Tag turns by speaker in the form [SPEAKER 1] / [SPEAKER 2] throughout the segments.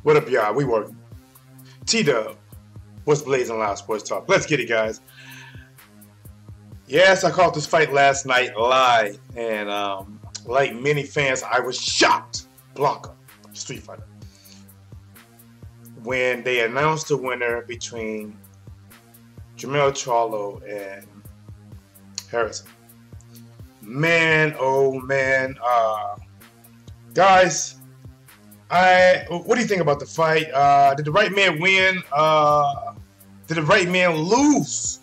[SPEAKER 1] What up, y'all? We working. T-Dub, what's Blazing Live Sports Talk? Let's get it, guys. Yes, I caught this fight last night live, and like many fans, I was shocked. Blanca, Street Fighter, when they announced the winner between Jermell Charlo and Harrison. Man, oh man, guys. What do you think about the fight? Did the right man win? Did the right man lose?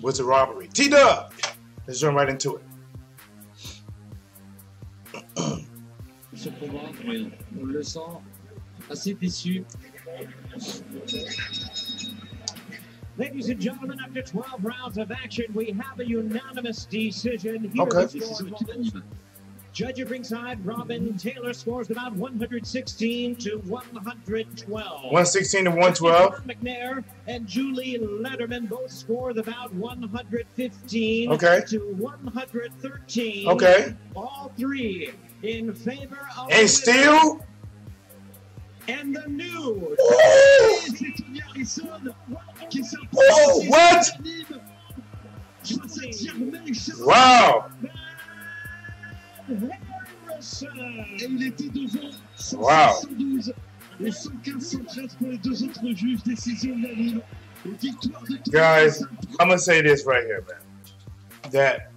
[SPEAKER 1] Was it robbery? T-Dub! Let's jump right into it.
[SPEAKER 2] Ce combat, oui, on le sent assez déçu.
[SPEAKER 3] Ladies and gentlemen, after 12 rounds of action, we have a unanimous decision. Here
[SPEAKER 1] Okay.
[SPEAKER 3] Judge at ringside, Robin Taylor scores about 116 to 112.
[SPEAKER 1] 116 to 112.
[SPEAKER 3] McNair and Julie Letterman both scored about 115
[SPEAKER 1] Okay.
[SPEAKER 3] to 113.
[SPEAKER 1] Okay.
[SPEAKER 3] All three in favor of
[SPEAKER 1] And still.
[SPEAKER 3] and the new.
[SPEAKER 1] Oh, what? Wow.
[SPEAKER 2] Et il était devant
[SPEAKER 1] Wow.
[SPEAKER 2] 172 et 115-113 pour les deux autres juges. Décision unanime. Et victoire de
[SPEAKER 1] Guys, I'm gonna say this right here, man. That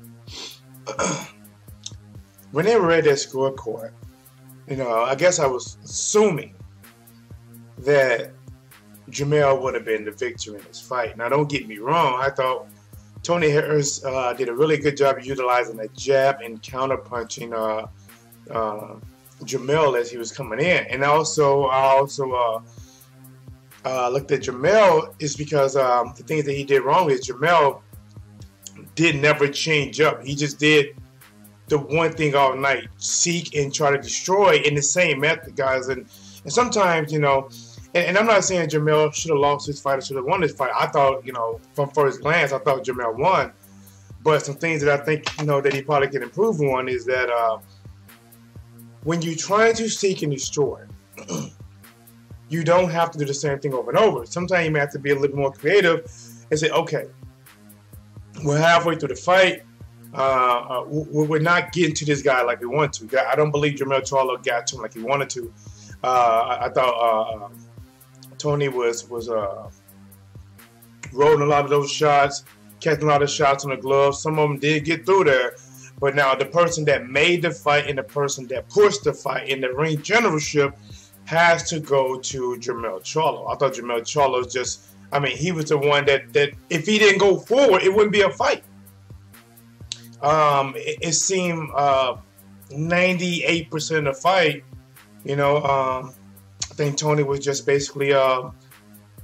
[SPEAKER 1] when they read that scorecard, you know, I guess I was assuming that Jermell would have been the victor in this fight. Now, don't get me wrong. I thought Tony Harris did a really good job of utilizing that jab and counter-punching Jermell as he was coming in. And I also looked at Jermell is because the things that he did wrong is Jermell did never change up. He just did the one thing all night, seek and try to destroy in the same method, guys. And sometimes, you know, and I'm not saying Jermell should have lost this fight or should have won this fight. I thought, you know, from first glance, I thought Jermell won. But some things that I think, you know, that he probably can improve on is that when you're trying to seek and destroy, you don't have to do the same thing over and over. Sometimes you may have to be a little more creative and say, okay, we're halfway through the fight. We're not getting to this guy like we want to. I don't believe Jermell Charlo got to him like he wanted to. I thought Tony was rolling a lot of those shots, catching a lot of shots on the gloves. Some of them did get through there. But now the person that made the fight and the person that pushed the fight in the ring generalship has to go to Jermell Charlo. I thought Jermell Charlo just, I mean, he was the one that if he didn't go forward, it wouldn't be a fight. It seemed 98% of the fight, you know, I think Tony was just basically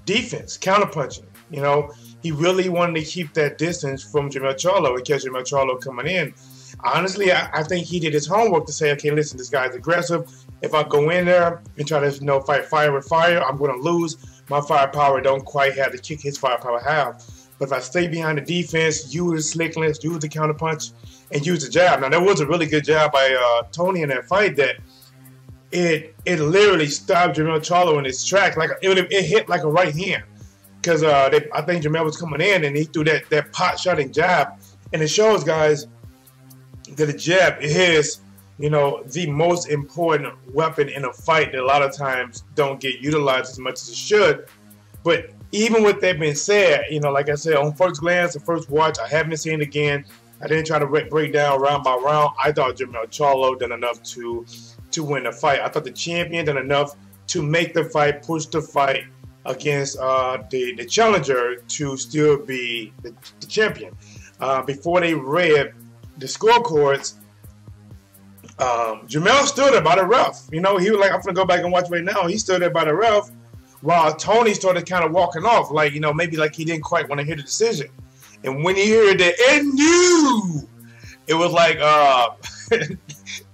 [SPEAKER 1] defense, counterpunching. You know, he really wanted to keep that distance from Jermell Charlo and catch Jermell Charlo coming in. Honestly, I think he did his homework to say, okay, listen, this guy's aggressive. If I go in there and try to, you know, fight fire with fire, I'm going to lose. My firepower don't quite have the kick his firepower have. But if I stay behind the defense, use the slickness, use the counterpunch, and use the jab. Now, there was a really good job by Tony in that fight that it literally stopped Jermell Charlo in his track. Like it hit like a right hand. Because I think Jermell was coming in and he threw that pot-shotting jab. And it shows, guys, that the jab is, you know, the most important weapon in a fight that a lot of times don't get utilized as much as it should. But even with that being said, you know, like I said, on first glance, the first watch, I haven't seen it again. I didn't try to break down round by round. I thought Jermell Charlo done enough to win the fight. I thought the champion done enough to make the fight, push the fight against the challenger to still be the champion. Before they read the scorecards, Jermell stood there by the ref. You know, he was like, I'm going to go back and watch right now. He stood there by the ref while Tony started kind of walking off, like, you know, maybe like he didn't quite want to hear the decision. And when he heard the "and you," it was like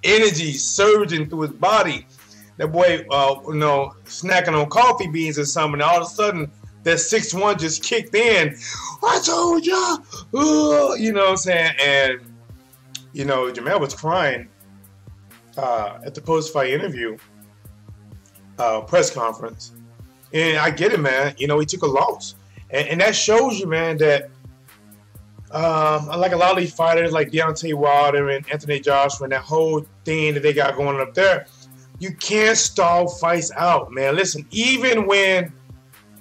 [SPEAKER 1] energy surging through his body. That boy, you know, snacking on coffee beans or something. And all of a sudden, that 6'1" just kicked in. I told ya, you know what I'm saying? And you know, Jermell was crying at the post-fight interview. press conference. And I get it, man. You know, he took a loss. And that shows you, man, that like a lot of these fighters like Deontay Wilder and Anthony Joshua and that whole thing that they got going up there, you can't stall fights out, man. Listen, even when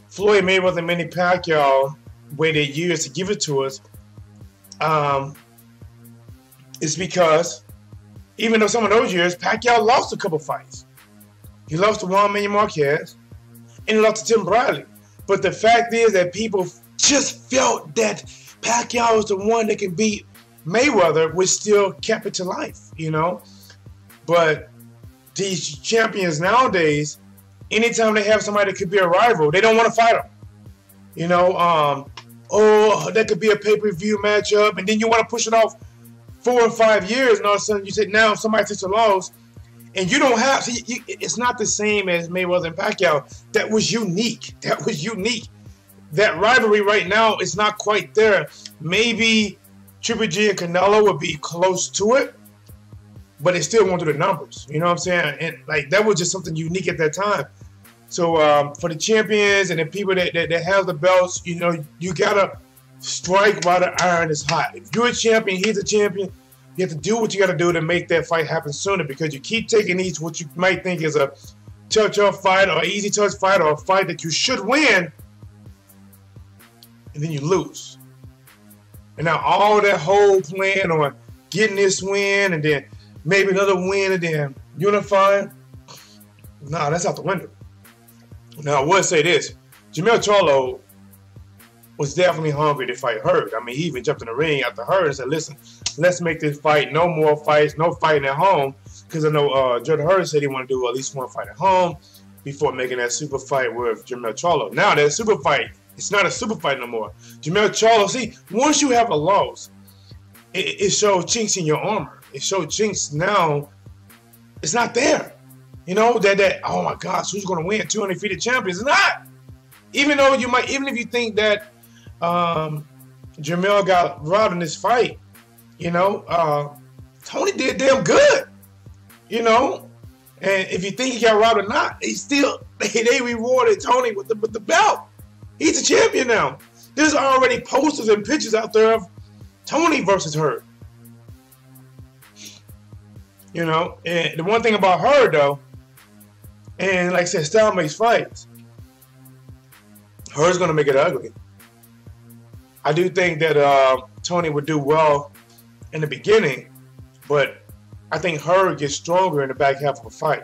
[SPEAKER 1] Floyd Mayweather and Manny Pacquiao waited years to give it to us, it's because even though some of those years, Pacquiao lost a couple fights. He lost to Juan Manuel Marquez and he lost to Tim Bradley. But the fact is that people just felt that Pacquiao was the one that can beat Mayweather, which still kept it to life, you know. But these champions nowadays, anytime they have somebody that could be a rival, they don't want to fight them. You know, oh, that could be a pay-per-view matchup, and then you want to push it off 4 or 5 years, and all of a sudden you say, now somebody takes a loss, and you don't have, see, it's not the same as Mayweather and Pacquiao. That was unique. That was unique. That rivalry right now is not quite there. Maybe Triple G and Canelo would be close to it, but it still won't do the numbers. You know what I'm saying? And like that was just something unique at that time. So for the champions and the people that have the belts, you know, you gotta strike while the iron is hot. If you're a champion, he's a champion. You have to do what you got to do to make that fight happen sooner, because you keep taking these what you might think is a touch-up fight or easy touch fight or a fight that you should win, and then you lose. And now all that whole plan on getting this win and then maybe another win and then unifying, nah, that's out the window. Now I would say this, Jermell Charlo was definitely hungry to fight Hurd. I mean, he even jumped in the ring after Hurd and said, listen, let's make this fight, no more fights, no fighting at home. Because I know Jordan Hurd said he wanted to do at least one fight at home before making that super fight with Jermell Charlo. Now that super fight, it's not a super fight no more. Jermell Charlo, see, once you have a loss, it shows chinks in your armor. It shows chinks now, it's not there. You know, that oh my gosh, who's going to win? 2 undefeated champions. It's not. Even though you might, even if you think that Jermell got robbed in this fight, you know, Tony did damn good, you know. And if you think he got robbed or not, they rewarded Tony with the belt. He's a champion now. There's already posters and pictures out there of Tony versus Hurd. You know, and the one thing about Hurd though, and like I said, style makes fights. Hurd's gonna make it ugly. I do think that Tony would do well in the beginning, but I think Hurd gets stronger in the back half of a fight.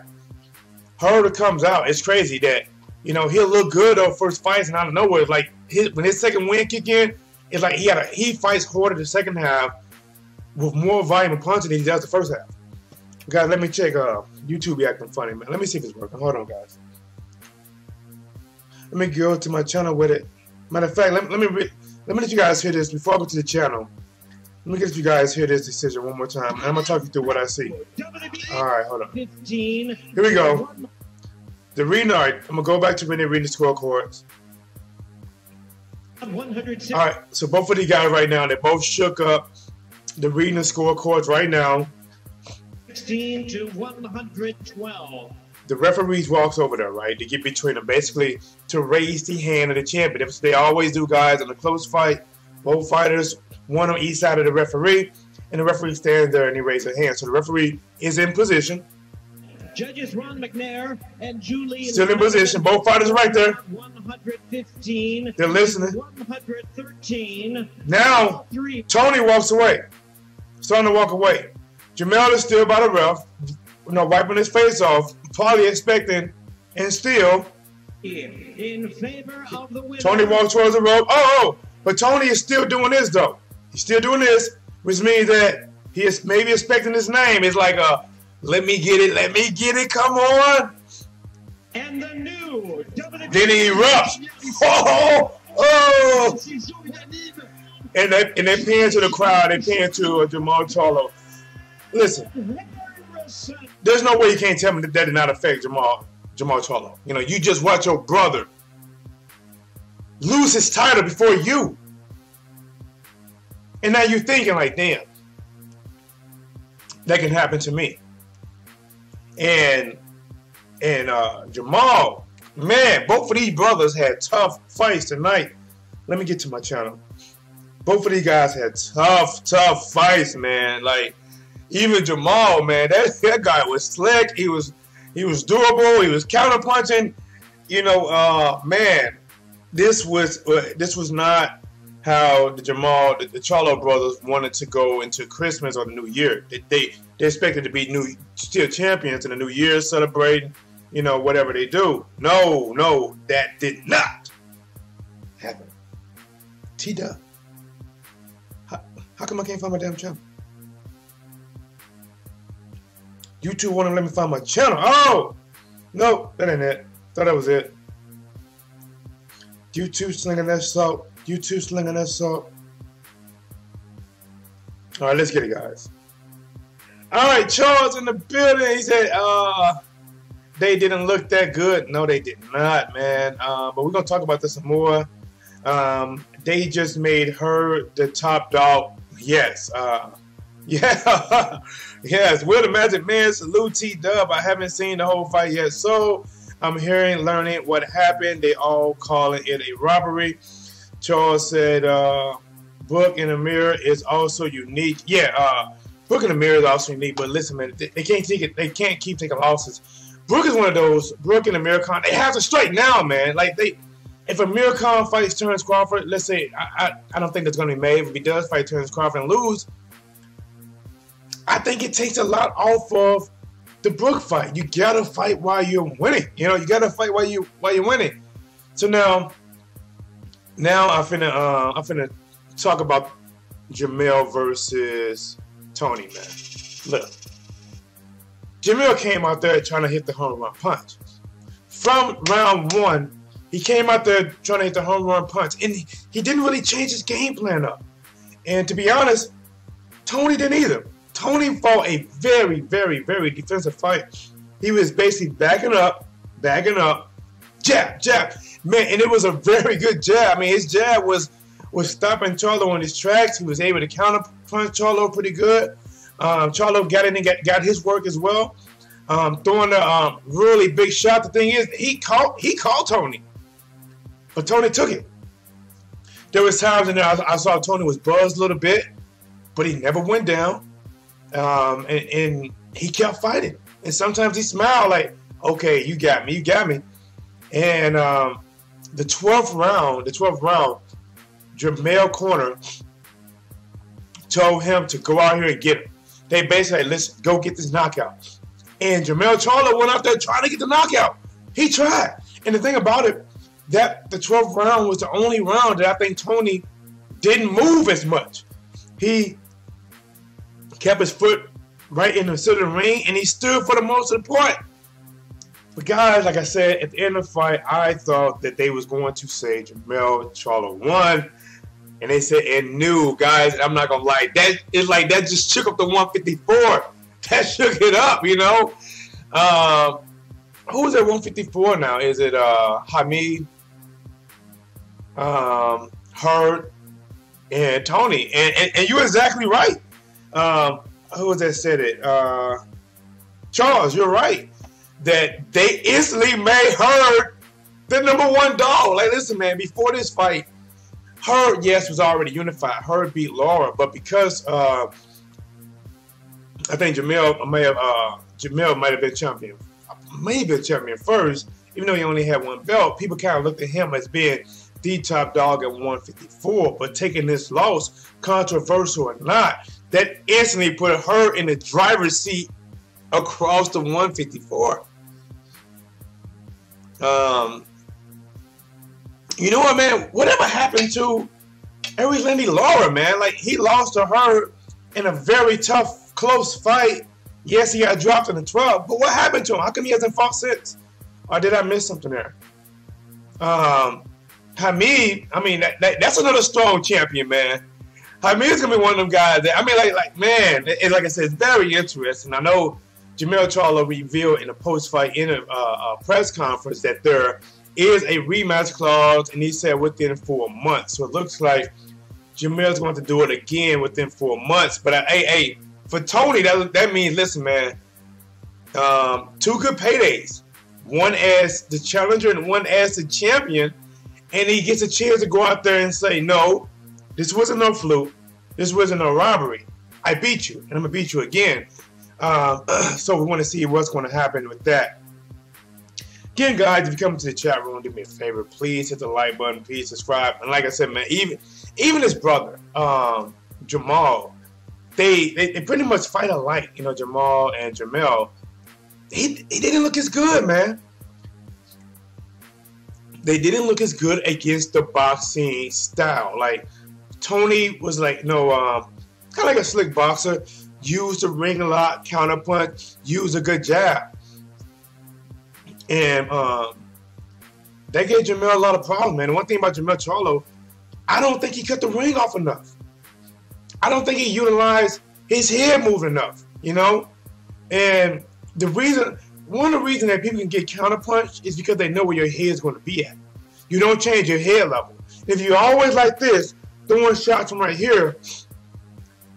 [SPEAKER 1] Hurd comes out, it's crazy that, you know, he'll look good on first fights and out of nowhere, it's like when his second win kick in, it's like he fights harder the second half with more volume and punching than he does the first half. Guys, let me check YouTube be acting funny, man. Let me see if it's working. Hold on, guys. Let me go to my channel with it. Matter of fact, let me let you guys hear this before I go to the channel. Let me get you guys hear this decision one more time. And I'm gonna talk you through what I see. All right, hold on.
[SPEAKER 3] 15.
[SPEAKER 1] Here we go. The Renard. I'm gonna go back to when they read the scorecards. All right, so both of these guys right now, they both shook up the reading the scorecards right now.
[SPEAKER 3] 16 to 112.
[SPEAKER 1] The referees walks over there, right, to get between them, basically to raise the hand of the champion. They always do, guys, in a close fight. Both fighters, one on each side of the referee, and the referee stands there and he raises their hand. So the referee is in position.
[SPEAKER 3] Judges Ron McNair and Julie
[SPEAKER 1] still in position. Both fighters right there.
[SPEAKER 3] 115.
[SPEAKER 1] They're listening.
[SPEAKER 3] 113.
[SPEAKER 1] Now, Tony walks away. Starting to walk away. Jermell is still by the ref, you know, wiping his face off, probably expecting, and still.
[SPEAKER 3] In favor of the winner.
[SPEAKER 1] Tony walks towards the rope. Oh, but Tony is still doing this, though. He's still doing this, which means that he is maybe expecting his name. It's like let me get it, come on.
[SPEAKER 3] And the new WWE.
[SPEAKER 1] Then he erupts. Oh. And they pan to the crowd. They pan to Jermall Charlo. Listen, there's no way you can't tell me that did not affect Jermall Charlo. You know, you just watch your brother lose his title before you. And now you're thinking like, damn, that can happen to me. And and Jermall. Man, both of these brothers had tough fights tonight. Let me get to my channel. Both of these guys had tough fights, man. Like, even Jermall, man, that guy was slick. He was durable. He was counterpunching. You know, man, this was not how the Charlo brothers wanted to go into Christmas or the New Year. They expected to be still champions in the New Year, celebrating, you know, whatever they do. No, that did not happen. T-Dub. How come I can't find my damn channel? YouTube want to let me find my channel. Oh! No, that ain't it. Thought that was it. YouTube slinging that salt. YouTube slinging that salt. All right, let's get it, guys. All right, Charles in the building. He said, they didn't look that good. No, they did not, man. But we're going to talk about this some more. They just made her the top dog. Yes. Yeah. Yes. Will the Magic Man salute T-Dub? I haven't seen the whole fight yet. So I'm learning what happened. They all calling it a robbery. Charles said, Book in the Mirror is also unique. Yeah, Book in the Mirror is also unique. But listen, man, they can't take it. They can't keep taking losses. Brooke is one of those. Brooke and Amir Khan, they have to straighten now, man. Like if Amir Khan fights Terence Crawford, let's say I don't think that's going to be made. If he does fight Terence Crawford and lose, I think it takes a lot off of the Brooke fight. You gotta fight while you're winning. You know, you gotta fight while you're winning. So now I'm finna talk about Jermell versus Tony, man. Look, Jermell came out there trying to hit the home run punch. From round one, he came out there trying to hit the home run punch, and he didn't really change his game plan up. And to be honest, Tony didn't either. Tony fought a very, very, very defensive fight. He was basically backing up, jab. Man, and it was a very good jab. I mean, his jab was stopping Charlo on his tracks. He was able to counter punch Charlo pretty good. Charlo got in and got his work as well. Throwing a really big shot. The thing is, he called Tony, but Tony took it. There was times in there I saw Tony was buzzed a little bit, but he never went down. And he kept fighting. And sometimes he smiled like, okay, you got me. And the 12th round, Jermell corner told him to go out here and get him. They basically said, listen, go get this knockout. And Jermell Charlo went out there trying to get the knockout. He tried. And the thing about it, that the 12th round was the only round that I think Tony didn't move as much. He kept his foot right in the center of the ring, and he stood for the most of the part. But guys, like I said, at the end of the fight, I thought that they was going to say Jermell Charlo won, and they said and knew, guys. I'm not gonna lie, that just shook up the 154. That shook it up, you know. Who's at 154 now? Is it Hamid, Hurd, and Tony? And you're exactly right. Who was that said it? Charles, you're right. That they instantly made Hurd the #1 dog. Like, listen, man, before this fight, Hurd, yes, was already unified. Hurd beat Laura, but because I think Jermell might have been champion. Maybe champion first, even though he only had one belt. People kind of looked at him as being the top dog at 154. But taking this loss, controversial or not, that instantly put her in the driver's seat across the 154. You know what, man? Whatever happened to Eric Lindy Laura, man? Like, he lost to her in a very tough, close fight. Yes, he got dropped in the 12th, but what happened to him? How come he hasn't fought since? Or did I miss something there? Hamid, I mean, that's another strong champion, man. Hamid's gonna be one of them guys that, I mean, like man, like I said, it's very interesting. I know Jermell Charlo revealed in a post-fight press conference that there is a rematch clause, and he said within 4 months. So it looks like Jermell's going to do it again within 4 months. But for Tony, that means, listen, man, 2 good paydays. one as the challenger and one as the champion, and he gets a chance to go out there and say, no, this wasn't no fluke. This wasn't no robbery. I beat you, and I'm going to beat you again. So we want to see what's going to happen with that. Again, guys, if you come to the chat room, do me a favor. Please hit the like button. Please subscribe. And like I said, man, even his brother, Jermall, they pretty much fight alike. You know, Jermall and Jermell. He didn't look as good, man. They didn't look as good against the boxing style. Like, Tony was like, kind of like a slick boxer. Used the ring a lot, counterpunch, used a good jab. And that gave Jermell a lot of problems, man. And one thing about Jermell Charlo, I don't think he cut the ring off enough. I don't think he utilized his head move enough, you know? And one of the reasons that people can get counterpunched is because they know where your head is going to be at. You don't change your head level. If you're always like this, throwing shots from right here,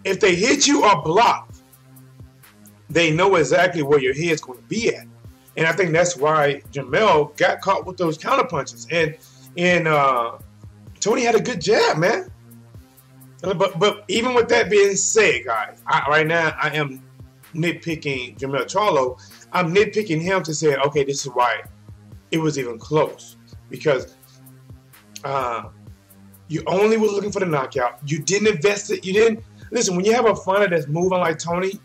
[SPEAKER 1] if they hit you or block, they know exactly where your head's going to be at. And I think that's why Jermell got caught with those counterpunches. And Tony had a good jab, man. But even with that being said, guys, right now I am nitpicking Jermell Charlo. I'm nitpicking him to say, okay, this is why it was even close. Because you only were looking for the knockout. You didn't invest it. You didn't. Listen, when you have a fighter that's moving like Tony,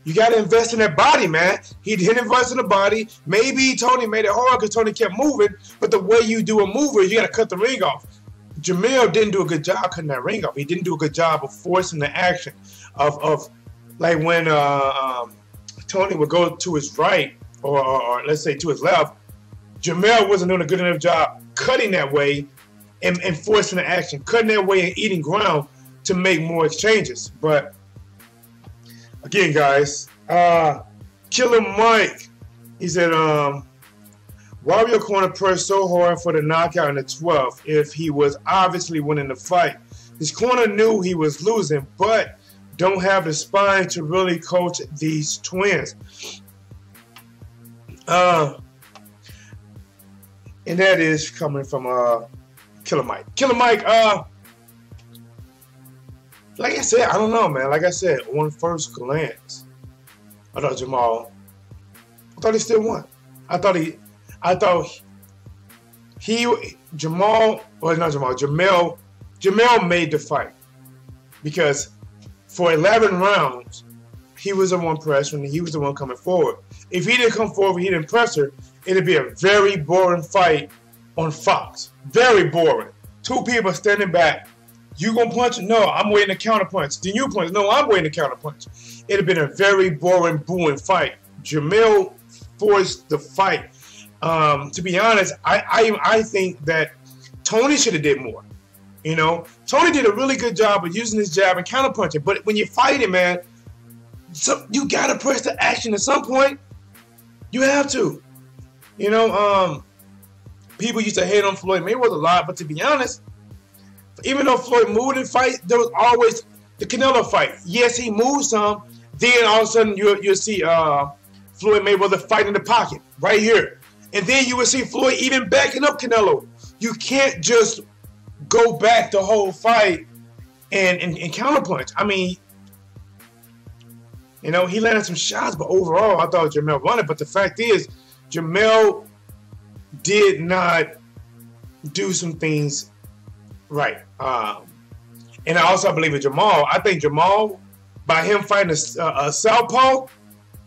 [SPEAKER 1] you got to invest in that body, man. He didn't invest in the body. Maybe Tony made it hard because Tony kept moving, but the way you do a move is you got to cut the ring off. Jermell didn't do a good job cutting that ring off. He didn't do a good job of forcing the action of like when Tony would go to his right or let's say to his left, Jermell wasn't doing a good enough job cutting that way and forcing the action, cutting that way and eating ground to make more exchanges. But again, guys, Killer Mike, he said, why were your corner pressed so hard for the knockout in the 12th if he was obviously winning the fight? His corner knew he was losing, but don't have the spine to really coach these twins. And that is coming from Killer Mike. Killer Mike, like I said, I don't know, man. Like I said, on first glance, I thought Jermall, he still won. Jermell made the fight because for 11 rounds, he was the one pressuring, he was the one coming forward. If he didn't come forward, he didn't press her, it'd be a very boring fight on Fox. Very boring. Two people standing back. You gonna punch? No, I'm waiting to counter punch. Then you punch? No, I'm waiting to counter punch. It'd have been a very boring, booing fight. Jermell forced the fight. To be honest, I think that Tony should have did more. You know, Tony did a really good job of using his jab and counter punching. But when you're fighting, man, you gotta press the action at some point. You have to. You know, people used to hate on Floyd Mayweather a lot, but to be honest, even though Floyd moved in fight, there was always the Canelo fight. Yes, he moved some. Then all of a sudden you'll see Floyd Mayweather fighting in the pocket right here. And then you will see Floyd even backing up Canelo. You can't just go back the whole fight and counterpunch. I mean, you know, he landed some shots, but overall I thought Jermell won it. But the fact is, Jermell did not do some things right. And I also believe in Jermall. I think Jermall, by him fighting a southpaw,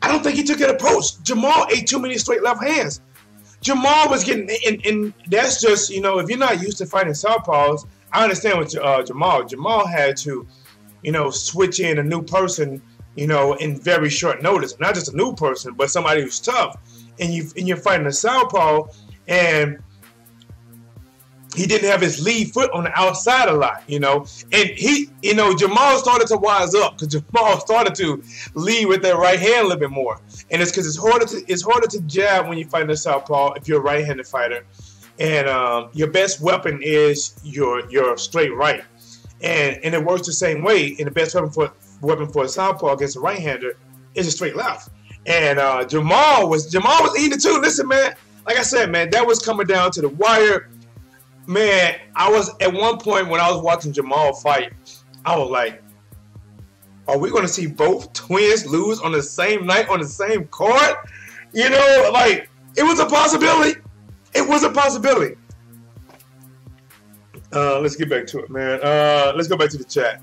[SPEAKER 1] I don't think he took that approach. Jermall ate too many straight left hands. Jermall was getting, and that's just, you know, if you're not used to fighting southpaws, I understand what Jermall. Jermall had to, you know, switch in a new person, you know, in very short notice. Not just a new person, but somebody who's tough. And you're fighting a southpaw, and he didn't have his lead foot on the outside a lot, you know. And he, you know, Jermall started to wise up because Jermall started to lead with that right hand a little bit more. And it's because it's harder to jab when you fight a southpaw if you're a right-handed fighter. And your best weapon is your straight right. And it works the same way. And the best weapon for a southpaw against a right-hander is a straight left. And Jermall was eating it too. Listen, man, like I said, man, that was coming down to the wire. Man, I was at one point when I was watching Jermall fight, I was like, are we going to see both twins lose on the same night on the same card? You know, like, it was a possibility. It was a possibility. Let's get back to it, man. Let's go back to the chat.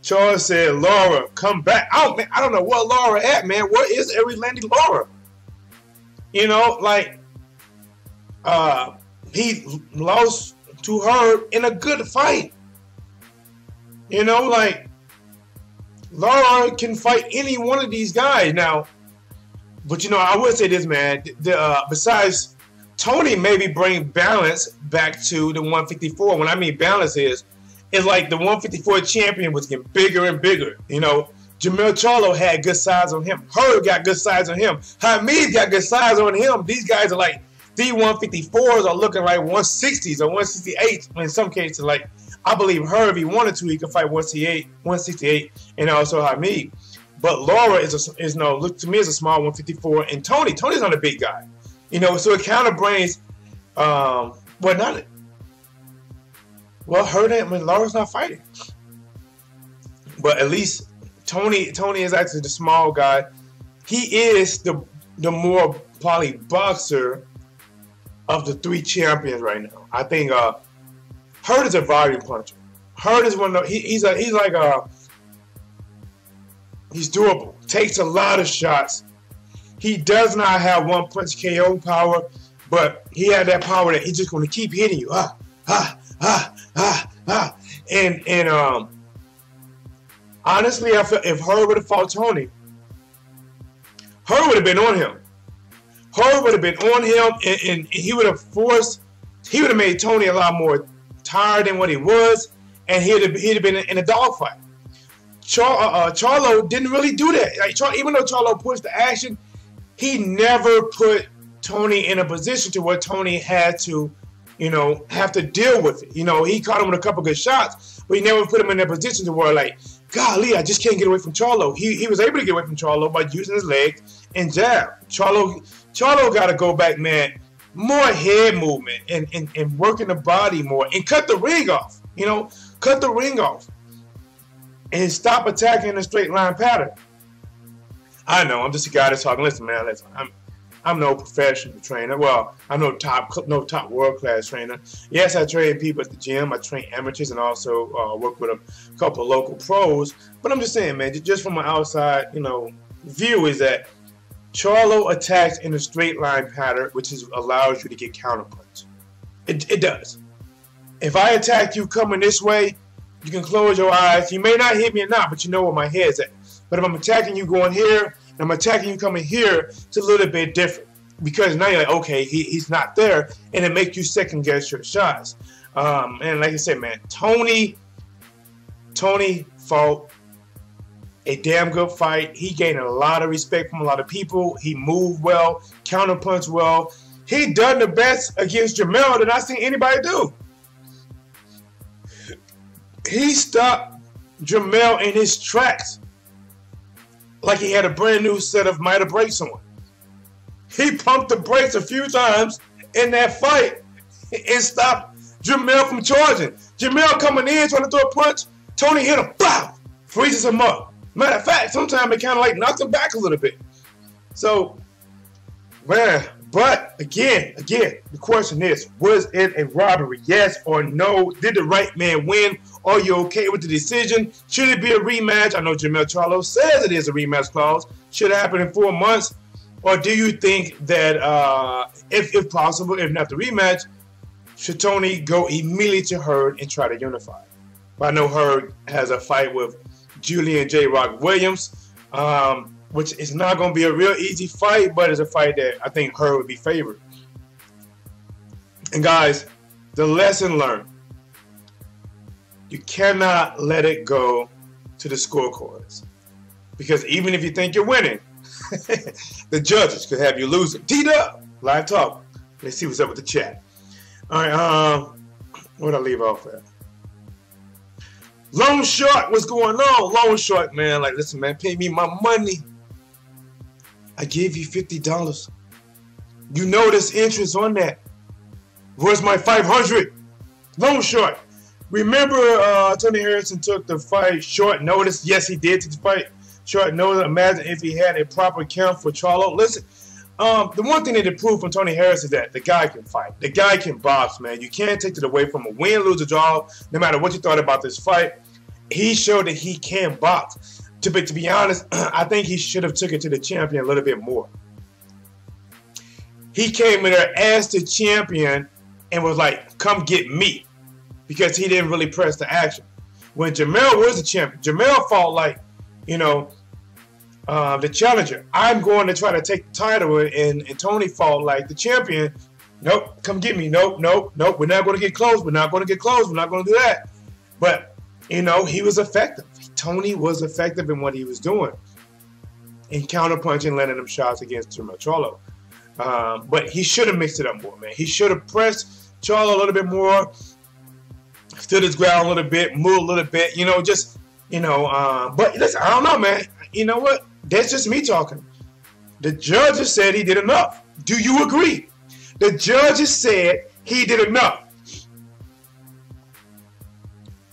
[SPEAKER 1] Charles said, Laura, come back. Oh, man, I don't know where Laura at, man. Where is every landing Laura? You know, like, he lost to her in a good fight. You know, like, Laura can fight any one of these guys now. But, you know, I would say this, man. Besides Tony, maybe bring balance back to the 154. When I mean balance is, it's like the 154 champion was getting bigger and bigger. You know, Jermell Charlo had good size on him. Herb got good size on him. Hamid got good size on him. These guys are like, the 154s are looking like 160s or 168. In some cases, like, I believe Herb, if he wanted to, he could fight 168, and also Hamid. But Laura is no, look to me, is a small 154, and Tony's not a big guy. You know, so it kind of brings, well, Laura's not fighting. But at least Tony is actually the small guy. He is the more probably boxer of the three champions right now. I think Hurt is a volume puncher. Hurt is one of the, he's doable. Takes a lot of shots. He does not have one punch KO power, but he had that power that he's just going to keep hitting you. And honestly, I feel if Herb would have fought Tony, Herb would have been on him. Herb would have been on him, and he would have made Tony a lot more tired than what he was, and he'd have been in a dogfight. Charlo didn't really do that. Like, even though Charlo pushed the action, he never put Tony in a position to where Tony had to, you know, have to deal with it. You know, he caught him with a couple good shots, but he never put him in a position to where, like, golly, I just can't get away from Charlo. He was able to get away from Charlo by using his legs and jab. Charlo got to go back, man. More head movement and working the body more and cut the ring off. You know, cut the ring off and stop attacking in a straight line pattern. I know, I'm just a guy that's talking. Listen, man, listen. I'm no professional trainer. Well, I'm no top world class trainer. Yes, I train people at the gym. I train amateurs and also work with a couple of local pros. But I'm just saying, man, just from my outside, you know, view is that Charlo attacks in a straight line pattern, which allows you to get counterpunch. It does. If I attack you coming this way, you can close your eyes. You may not hit me or not, but you know where my head's at. But if I'm attacking you going here, and I'm attacking you coming here, it's a little bit different. Because now you're like, okay, he's not there, and it makes you second guess your shots. And like I said, man, Tony fought a damn good fight. He gained a lot of respect from a lot of people. He moved well, counterpunched well. He done the best against Jermell that I've seen anybody do. He stopped Jermell in his tracks like he had a brand new set of might have brakes on. He pumped the brakes a few times in that fight and stopped Jermell from charging. Jermell coming in trying to throw a punch. Tony hit him, pow, freezes him up. Matter of fact, sometimes it kind of like knocks him back a little bit. So, man, but again, the question is, was it a robbery? Yes or no? Did the right man win? Are you okay with the decision? Should it be a rematch? I know Jermell Charlo says it is a rematch clause. Should it happen in 4 months? Or do you think that, if possible, if not the rematch, should Tony go immediately to Hurd and try to unify? But I know Hurd has a fight with Julian J. Rock Williams, which is not going to be a real easy fight, but it's a fight that I think Hurd would be favored. And guys, the lesson learned. You cannot let it go to the scorecards. Because even if you think you're winning, the judges could have you losing. T-Dub, live talk. Let's see what's up with the chat. All right, where'd I leave off at? Long Short, what's going on? Long Short, man. Like, listen, man, pay me my money. I gave you $50. You know there's interest on that. Where's my 500? Long short. Remember Tony Harrison took the fight short notice? Yes, he did take the fight short notice. Imagine if he had a proper count for Charlo. Listen, the one thing that they proved from Tony Harris is that the guy can fight. The guy can box, man. You can't take it away from him. Win, lose, or draw, no matter what you thought about this fight. He showed that he can box. To be honest, I think he should have took it to the champion a little bit more. He came in there as the champion and was like, come get me. Because he didn't really press the action. When Jermell was the champion, Jermell fought like, you know, the challenger. I'm going to try to take the title, and Tony fought like the champion. Nope, come get me. Nope, nope, nope. We're not going to get close. We're not going to get close. We're not going to do that. But, you know, he was effective. Tony was effective in what he was doing. In counterpunching, landing them shots against Charlo. But he should have mixed it up more, man. He should have pressed Charlo a little bit more. Stood his ground a little bit, moved a little bit, you know, just, you know, but listen, I don't know, man. You know what? That's just me talking. The judges said he did enough. Do you agree? The judges said he did enough.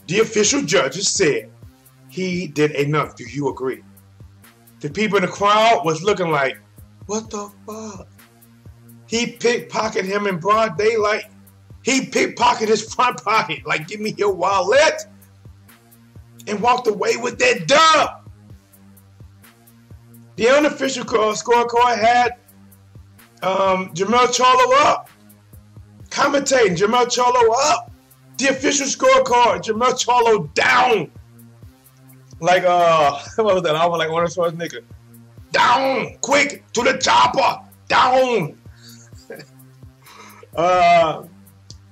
[SPEAKER 1] The official judges said he did enough. Do you agree? The people in the crowd was looking like, what the fuck? He pickpocketed him in broad daylight. He pickpocketed his front pocket. Like, give me your wallet. And walked away with that dub. The unofficial scorecard had Jermell Charlo up. Commentating, Jermell Charlo up. The official scorecard, Jermell Charlo down. Like, what was that? I was like Arnold Schwarzenegger. Down, quick, to the chopper, down.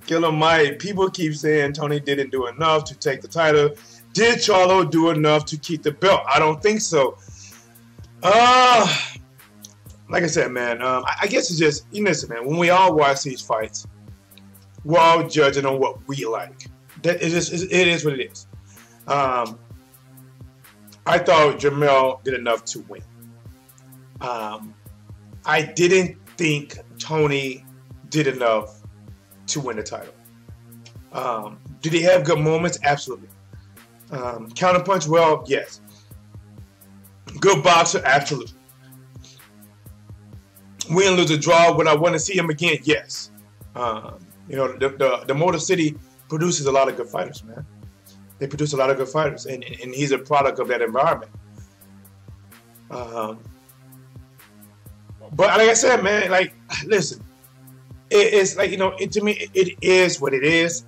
[SPEAKER 1] Killer Mike, people keep saying Tony didn't do enough to take the title. Did Charlo do enough to keep the belt? I don't think so. Like I said, man, I guess it's just, you listen, man, when we all watch these fights, we're all judging on what we like. That it is what it is. I thought Jermell did enough to win. I didn't think Tony did enough to win the title. Did he have good moments? Absolutely. Counterpunch, well, yes. Good boxer, absolutely. Win, lose, or draw, would I want to see him again? Yes. You know, the Motor City produces a lot of good fighters, man. They produce a lot of good fighters, and he's a product of that environment. But like I said, man, like, listen, it's like, you know, to me, it is what it is.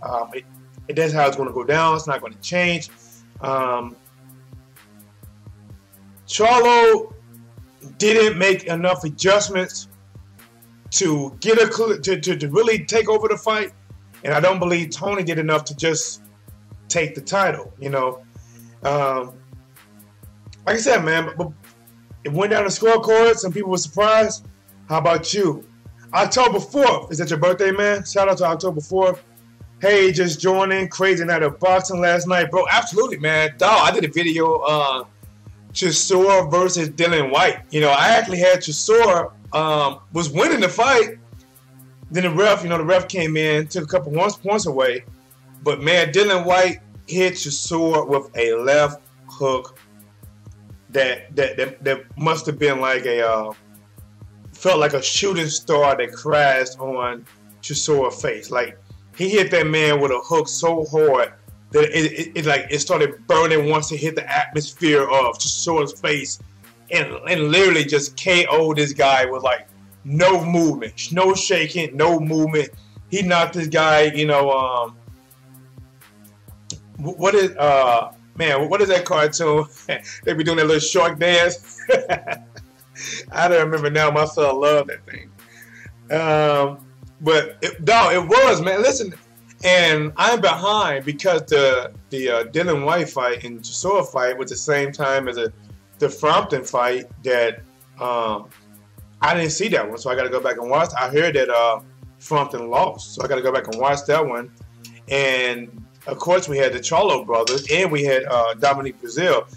[SPEAKER 1] That's how it's going to go down. It's not going to change. Charlo didn't make enough adjustments to get to really take over the fight, and I don't believe Tony did enough to just take the title. You know, like I said, man, but it went down the scorecard. Some people were surprised. How about you? October 4th. Is that your birthday, man? Shout out to October 4th. Hey, just joining. Crazy night of boxing last night, bro. Absolutely, man. Dog, I did a video, Chisora versus Dylan White. You know, I actually had Chisora was winning the fight. Then the ref came in, took a couple points away. But, man, Dylan White hit Chisora with a left hook that must have been like felt like a shooting star that crashed on Chisora's face. Like, he hit that man with a hook so hard that it started burning once it hit the atmosphere of Chisora's face, and literally just KO'd this guy with like no movement, no shaking, no movement. He knocked this guy, you know, what is that cartoon? They be doing that little shark dance. I don't remember now. My son loved that thing. But it was, man. Listen, and I'm behind because the Dylan White fight and Chisora fight was the same time as the Frampton fight that I didn't see that one, so I got to go back and watch. I heard that Frampton lost, so I got to go back and watch that one. And of course, we had the Charlo brothers, and we had Dominique Brazil.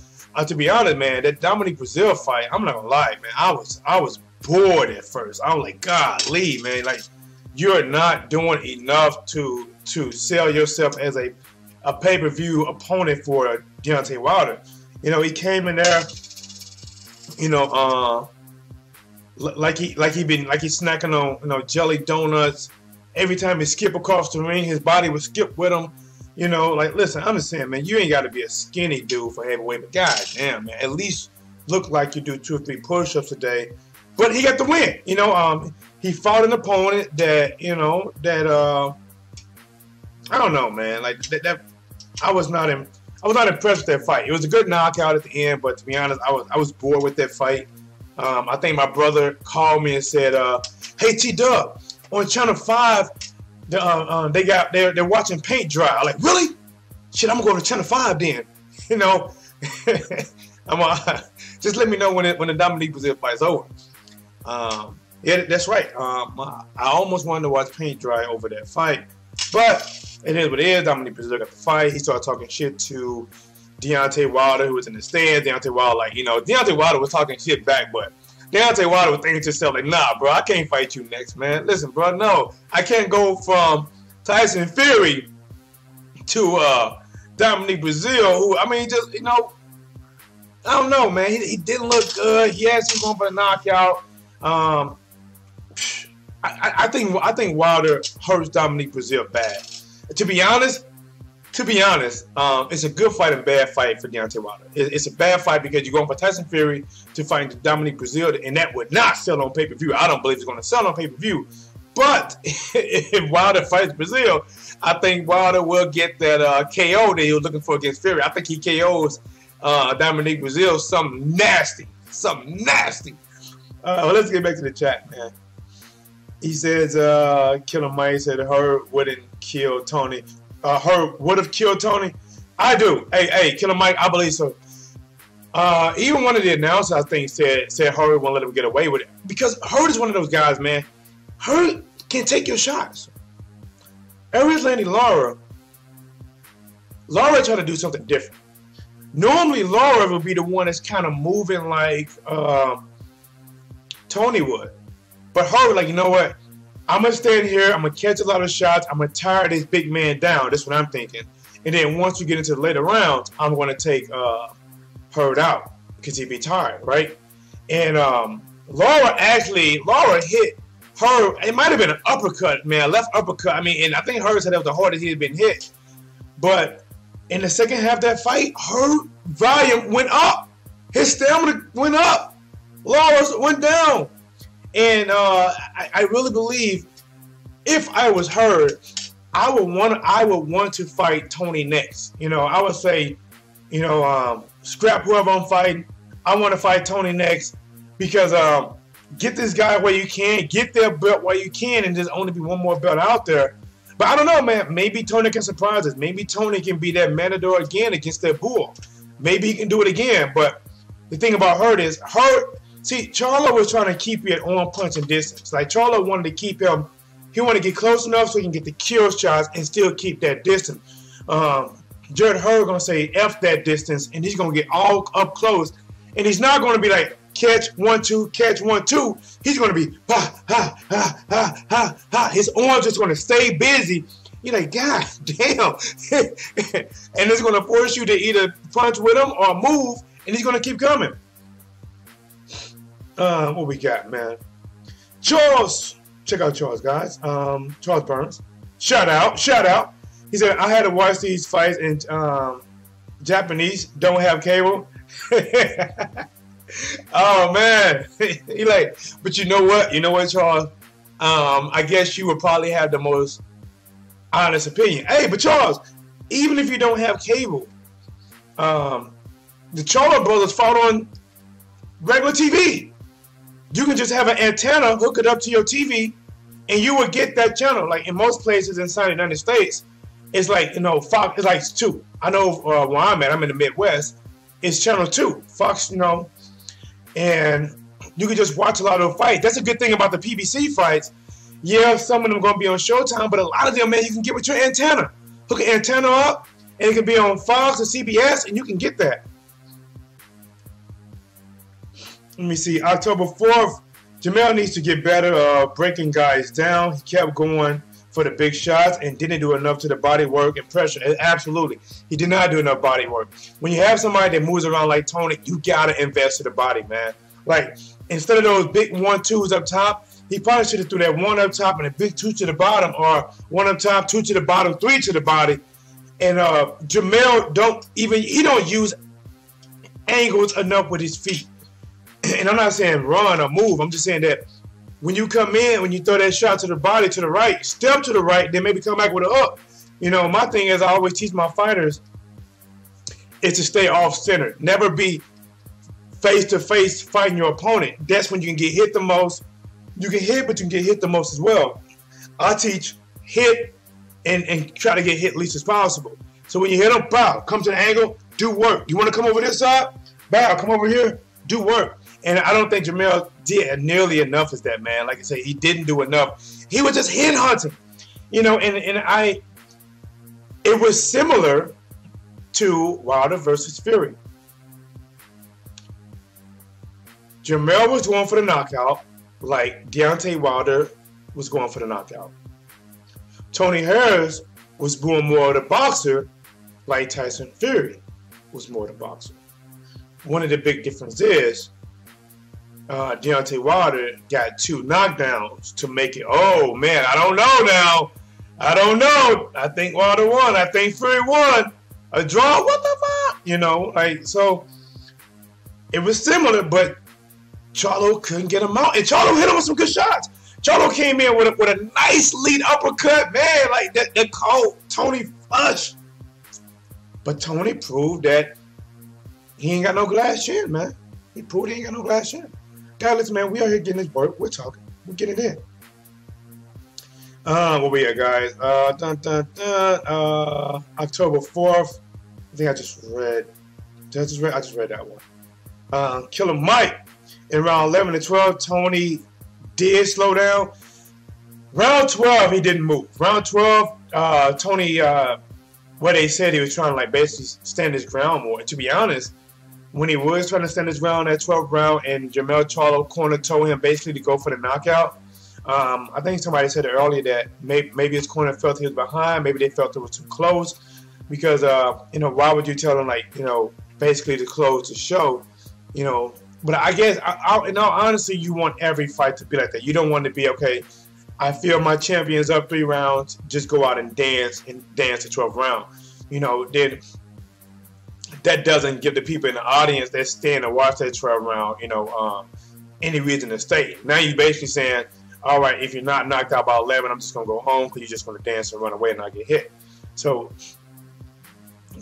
[SPEAKER 1] to be honest, man, that Dominic Brazil fight, I'm not gonna lie, man, I was bored at first. I was like, golly, man, like you're not doing enough to sell yourself as a pay-per-view opponent for Deontay Wilder. You know, he came in there, you know, like he's snacking on, you know, jelly donuts. Every time he skip across the ring, his body would skip with him. You know, like, listen, I'm just saying, man, you ain't got to be a skinny dude for heavyweight, but god damn, man, at least look like you do 2 or 3 push-ups a day. But he got the win. You know, he fought an opponent that, you know, that I don't know, man, like that I was not impressed with that fight. It was a good knockout at the end, but to be honest, I was bored with that fight. I think my brother called me and said, "Hey T-Dub, on Channel 5, they're watching paint dry." I'm like, really? Shit, I'm gonna go to Channel 5 then. You know, just let me know when the Dominique Brazil fight's over. Yeah, that's right. I almost wanted to watch paint dry over that fight, but it is what it is. Dominique Brazil got the fight. He started talking shit to Deontay Wilder, who was in the stands. Deontay Wilder, like, you know, Deontay Wilder was talking shit back, but Deontay Wilder was thinking to himself, like, nah, bro, I can't fight you next, man. Listen, bro, no. I can't go from Tyson Fury to Dominique Brazil, who, I mean, just, you know, I don't know, man. He didn't look good. Yes, he's going for the knockout. I think Wilder hurts Dominique Brazil bad. To be honest, it's a good fight and bad fight for Deontay Wilder. It's a bad fight because you're going for Tyson Fury to fight Dominique Brazil, and that would not sell on pay-per-view. I don't believe it's going to sell on pay-per-view. But if Wilder fights Brazil, I think Wilder will get that KO that he was looking for against Fury. I think he KOs Dominique Brazil something nasty. Let's get back to the chat, man. He says, Killer Mike said Herb wouldn't kill Tony. Herb would have killed Tony. I do. Hey, Killer Mike, I believe so. Even one of the announcers, I think, said Herb won't let him get away with it. Because Herb is one of those guys, man. Herb can take your shots. Ever landing Lara tried to do something different. Normally, Lara would be the one that's kind of moving like Tony would. But Herb, like, you know what? I'm going to stand here. I'm going to catch a lot of shots. I'm going to tire this big man down. That's what I'm thinking. And then once you get into the later rounds, I'm going to take Herb out because he'd be tired, right? And Lara hit Herb. It might have been an uppercut, man, left uppercut. I mean, and I think Herb said that was the hardest he had been hit. But in the second half of that fight, Herb volume went up. His stamina went up. Lara's went down. And I really believe if I was Herb, I would want to fight Tony next. You know, I would say, you know, scrap whoever I'm fighting. I want to fight Tony next because get this guy where you can, get their belt where you can, and there's only be one more belt out there. But I don't know, man. Maybe Tony can surprise us. Maybe Tony can be that matador again against that bull. Maybe he can do it again. But the thing about Herb is see, Charlo was trying to keep you at arm punching distance. Like, Charlo wanted to keep him, he wanted to get close enough so he can get the kill shots and still keep that distance. Jared Herb going to say F that distance, and he's going to get all up close. And he's not going to be like, catch 1-2, catch 1-2. He's going to be, ha, ha, ha, ha, ha, ha. His arms just going to stay busy. You're like, God damn. And it's going to force you to either punch with him or move, and he's going to keep coming. What we got, man? Charles, check out Charles, guys. Charles Burns, shout out. He said, I had to watch these fights in Japanese, don't have cable. Oh man, he like, but you know what, Charles? I guess you would probably have the most honest opinion. Hey, but Charles, even if you don't have cable, the Charlo brothers fought on regular TV. You can just have an antenna, hook it up to your TV, and you will get that channel. Like in most places inside the United States, it's like, you know, Fox, it's like 2. I know where I'm at, I'm in the Midwest, it's channel 2, Fox, you know, and you can just watch a lot of the fights. That's a good thing about the PBC fights. Yeah, some of them are going to be on Showtime, but a lot of them, man, you can get with your antenna. Hook an antenna up, and it can be on Fox or CBS, and you can get that. let me see, October 4th, Jermell needs to get better breaking guys down. He kept going for the big shots and didn't do enough to the body work and pressure. Absolutely. He did not do enough body work. When you have somebody that moves around like Tony, you got to invest to the body, man. Like, instead of those big 1-2s up top, he probably should have threw that 1 up top and a big 2 to the bottom, or 1 up top, 2 to the bottom, 3 to the body. And Jermell don't use angles enough with his feet. And I'm not saying run or move. I'm just saying that when you come in, when you throw that shot to the body, to the right, step to the right, then maybe come back with a hook. You know, my thing is I always teach my fighters is to stay off-center. Never be face-to-face fighting your opponent. That's when you can get hit the most. You can hit, but you can get hit the most as well. I teach hit and try to get hit least as possible. So when you hit them, bow, come to the angle, do work. You want to come over this side? Bow, come over here, do work. And I don't think Jermell did nearly enough as that, man. Like I say, he didn't do enough. He was just hit hunting. You know, it was similar to Wilder versus Fury. Jermell was going for the knockout like Deontay Wilder was going for the knockout. Tony Harris was going more of the boxer like Tyson Fury was more the boxer. One of the big differences is Deontay Wilder got 2 knockdowns to make it. Oh, man, I don't know now. I don't know. I think Wilder won. I think Fury won. A draw? What the fuck? You know, like, so it was similar, but Charlo couldn't get him out. And Charlo hit him with some good shots. Charlo came in with a nice lead uppercut, man, like that called Tony flush. But Tony proved that he ain't got no glass chin, man. He proved he ain't got no glass chin. God, listen, man, we are here getting this work. We're talking. We're getting it in. What we at, guys? October 4th. I think I just read. I just read that one. Killer Mike. In round 11 and 12, Tony did slow down. Round 12, he didn't move. Round 12, Tony, what they said, he was trying to like basically stand his ground more. And to be honest, when he was trying to stand his ground at 12th round and Jermell Charlo corner told him basically to go for the knockout, I think somebody said earlier that maybe his corner felt he was behind, maybe they felt it was too close, because you know, why would you tell him, like, you know, basically to close the show, you know? But I guess, in all honesty, you want every fight to be like that. You don't want to be, okay, I feel my champion's up 3 rounds, just go out and dance the 12th round. You know, then that doesn't give the people in the audience that stand and watch that 12th round, you know, any reason to stay. Now you're basically saying, all right, if you're not knocked out by 11, I'm just going to go home because you're just going to dance and run away and not get hit. So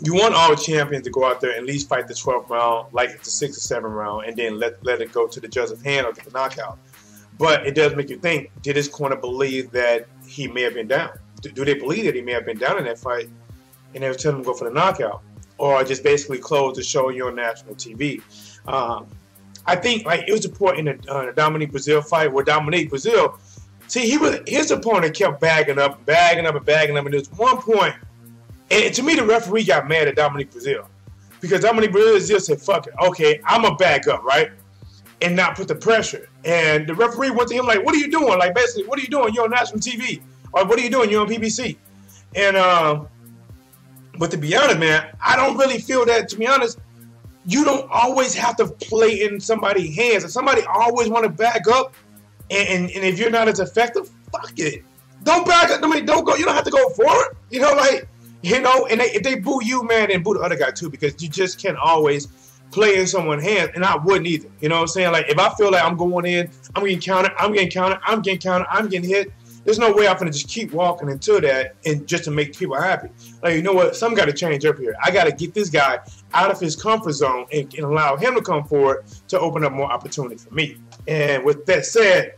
[SPEAKER 1] you want all champions to go out there and at least fight the 12th round, like it's the 6th or 7th round, and then let it go to the judge's hand or get the knockout. But it does make you think, did his corner believe that he may have been down? Do they believe that he may have been down in that fight and they were telling him to go for the knockout? Or just basically close the show you on national TV? I think, like, it was important in the Dominique Brazil fight where Dominique Brazil, see, his opponent kept bagging up. And there was one point, and to me, the referee got mad at Dominique Brazil because Dominique Brazil said, fuck it. Okay, I'm going to back up, right? And not put the pressure. And the referee went to him like, what are you doing? Like, basically, what are you doing? You're on national TV. Or what are you doing? You're on BBC. And, but to be honest, man, I don't really feel that, to be honest, you don't always have to play in somebody's hands. If somebody always want to back up, and if you're not as effective, fuck it. Don't back up. I mean, don't go. You don't have to go for it. You know, like, you know, and if they boo you, man, then boo the other guy too, because you just can't always play in someone's hands, and I wouldn't either. You know what I'm saying? Like, if I feel like I'm going in, I'm getting countered, I'm getting hit, there's no way I'm going to just keep walking into that and just to make people happy. Like, you know what? Something got to change up here. I got to get this guy out of his comfort zone and allow him to come forward to open up more opportunity for me. And with that said,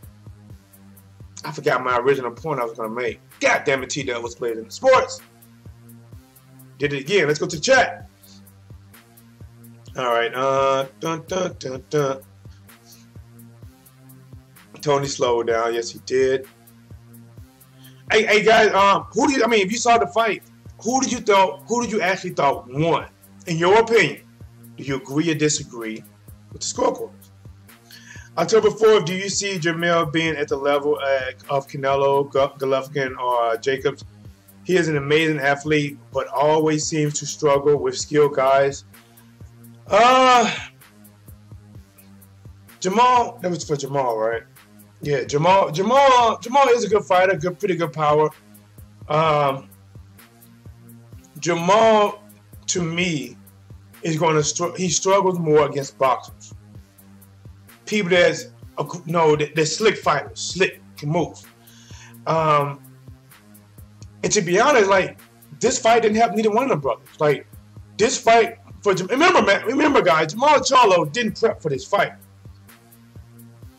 [SPEAKER 1] I forgot my original point I was going to make. God damn it, T-Dub was played in the sports. Did it again. Let's go to the chat. All right. Tony slowed down. Yes, he did. Hey guys, if you saw the fight, who did you actually thought won? In your opinion, do you agree or disagree with the scorecards? October 4th, do you see Jermell being at the level of Canelo, Golovkin, or Jacobs? He is an amazing athlete, but always seems to struggle with skilled guys. Jermall, that was for Jermall, right? Yeah, Jermall is a good fighter, pretty good power. Jermall, to me, is going to he struggles more against boxers. People that's they're slick fighters, slick, can move. And to be honest, like, this fight didn't have neither one of them brothers. Like, this fight remember guys, Jermall Charlo didn't prep for this fight.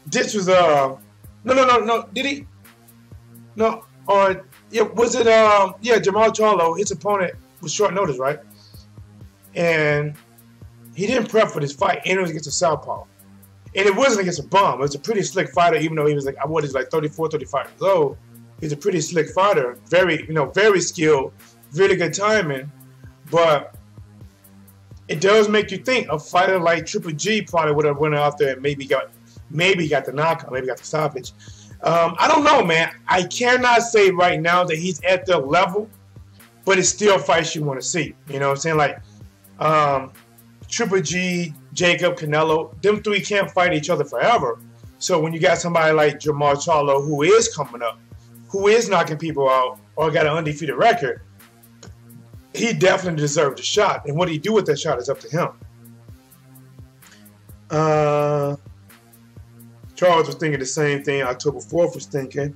[SPEAKER 1] This was no, did he? No, or yeah, was it Jermall Charlo, his opponent was short notice, right? And he didn't prep for this fight, and it was against a southpaw. And it wasn't against a bum. It was a pretty slick fighter, even though he was like 34, 35 years old. He's a pretty slick fighter, very skilled, really good timing. But it does make you think a fighter like Triple G probably would have went out there and maybe got the knockout, maybe got the stoppage. I don't know, man. I cannot say right now that he's at their level, but it's still fights you want to see. You know what I'm saying? Like Triple G, Jacob, Canelo, them three can't fight each other forever. So when you got somebody like Jermall Charlo who is coming up, who is knocking people out, or got an undefeated record, he definitely deserved a shot. And what he do with that shot is up to him. Charles was thinking the same thing October 4th was thinking.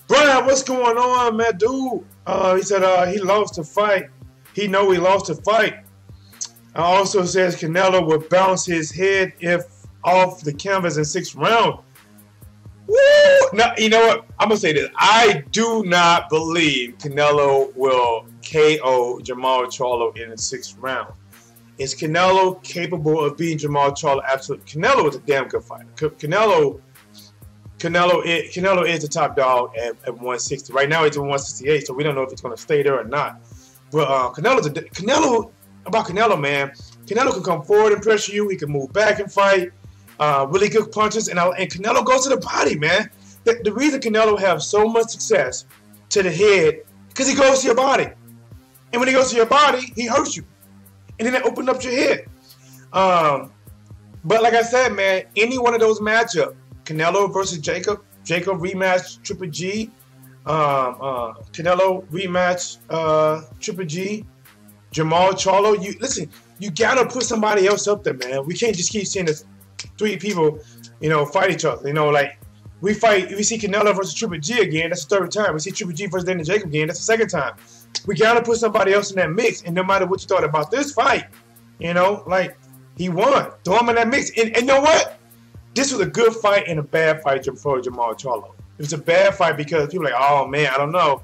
[SPEAKER 1] Brian, what's going on, man, dude? He said he lost the fight. He know he lost the fight. Also says Canelo would bounce his head if off the canvas in 6th round. Woo! Now, you know what? I'm going to say this. I do not believe Canelo will KO Jermall Charlo in the 6th round. Is Canelo capable of beating Jermall Charlo? Absolutely. Canelo is a damn good fighter. Canelo is the top dog at 160. Right now he's at 168, so we don't know if he's going to stay there or not. But Canelo, man, Canelo can come forward and pressure you. He can move back and fight. Really good punches, and Canelo goes to the body, man. The reason Canelo has so much success to the head, because he goes to your body. And when he goes to your body, he hurts you. And then it opens up your head. But like I said, man, any one of those matchups, Canelo versus Jacob rematch Triple G, Canelo rematch Triple G, Jermall Charlo. Listen, you gotta put somebody else up there, man. We can't just keep seeing this three people, fight each other. Like we see Canelo versus Triple G again, that's the 3rd time. We see Triple G versus Danny Jacob again, that's the 2nd time. We gotta put somebody else in that mix, and no matter what you thought about this fight, like he won. Throw him in that mix. And you know what? This was a good fight and a bad fight for Jermall Charlo. It was a bad fight because people are like, oh man, I don't know.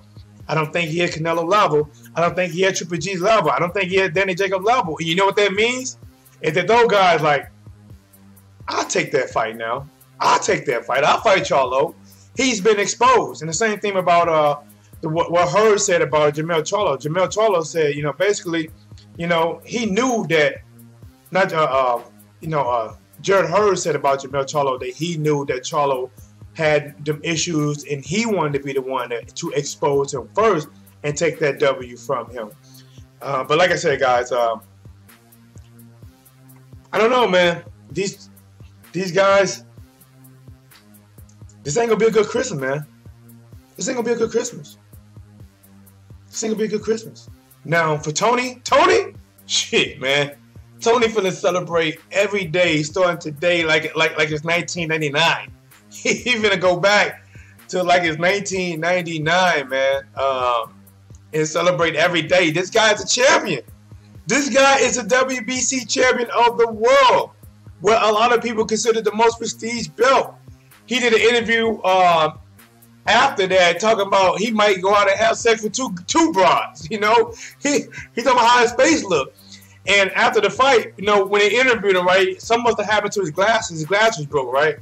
[SPEAKER 1] I don't think he had Canelo level. I don't think he had Triple G's level. I don't think he had Danny Jacob level. And you know what that means? Is that those guys like, I'll take that fight now. I'll take that fight. I'll fight Charlo. He's been exposed. And the same thing about what Hurd said about Jermell Charlo. Jermell Charlo said, basically, he knew that, Jared Hurd said about Jermell Charlo that he knew that Charlo had them issues, and he wanted to be the one to expose him first and take that W from him. But like I said, guys, I don't know, man. These guys, this ain't gonna be a good Christmas, man. This ain't gonna be a good Christmas. This ain't gonna be a good Christmas. Now for Tony, shit, man. Tony finna celebrate every day starting today like it's 1999. He finna go back to like it's 1999, man, and celebrate every day. This guy's a champion. This guy is a WBC champion of the world, what a lot of people consider the most prestige belt. He did an interview after that talking about he might go out and have sex with two broads. He talking about how his face looked. And after the fight, when they interviewed him, right, something must have happened to his glasses. His glasses broke, right?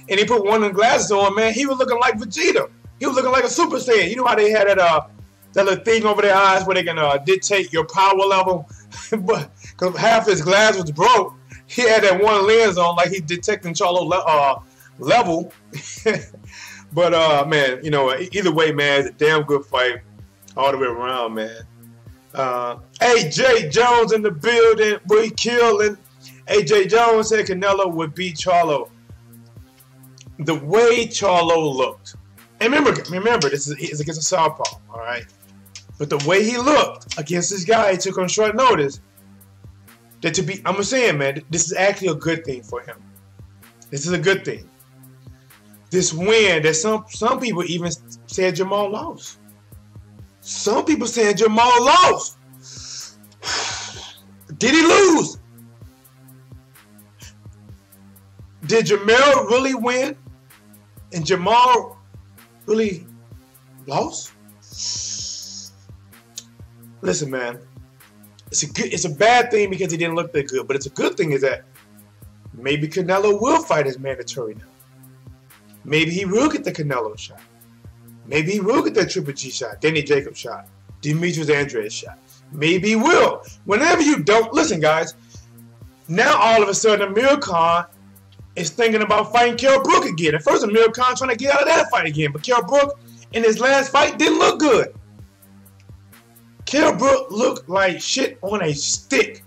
[SPEAKER 1] And he put one of the glasses on, man. He was looking like Vegeta. He was looking like a Super Saiyan. You know how they had that little thing over their eyes where they can dictate your power level? But because half his glass was broke, he had that one lens on, like he detecting Charlo level. But man, you know, either way, man, it's a damn good fight all the way around, man. AJ Jones in the building, we killing. AJ Jones said Canelo would beat Charlo. The way Charlo looked, and remember, this is against a southpaw, all right. But the way he looked against this guy, he took on short notice. That I'm saying, man, this is actually a good thing for him. This is a good thing. This win that some people even said Jermall lost. Some people said Jermall lost. Did he lose? Did Jermell really win? And Jermall really lost? Listen, man. It's a bad thing because he didn't look that good, but it's a good thing is that maybe Canelo will fight as mandatory now. Maybe he will get the Canelo shot. Maybe he will get that Triple G shot, Danny Jacobs shot, Demetrius Andrade shot. Maybe he will. Whenever you don't, listen, guys. Now all of a sudden, Amir Khan is thinking about fighting Kell Brook again. At first, Amir Khan trying to get out of that fight again, but Kell Brook in his last fight didn't look good. Kell Brook looked like shit on a stick.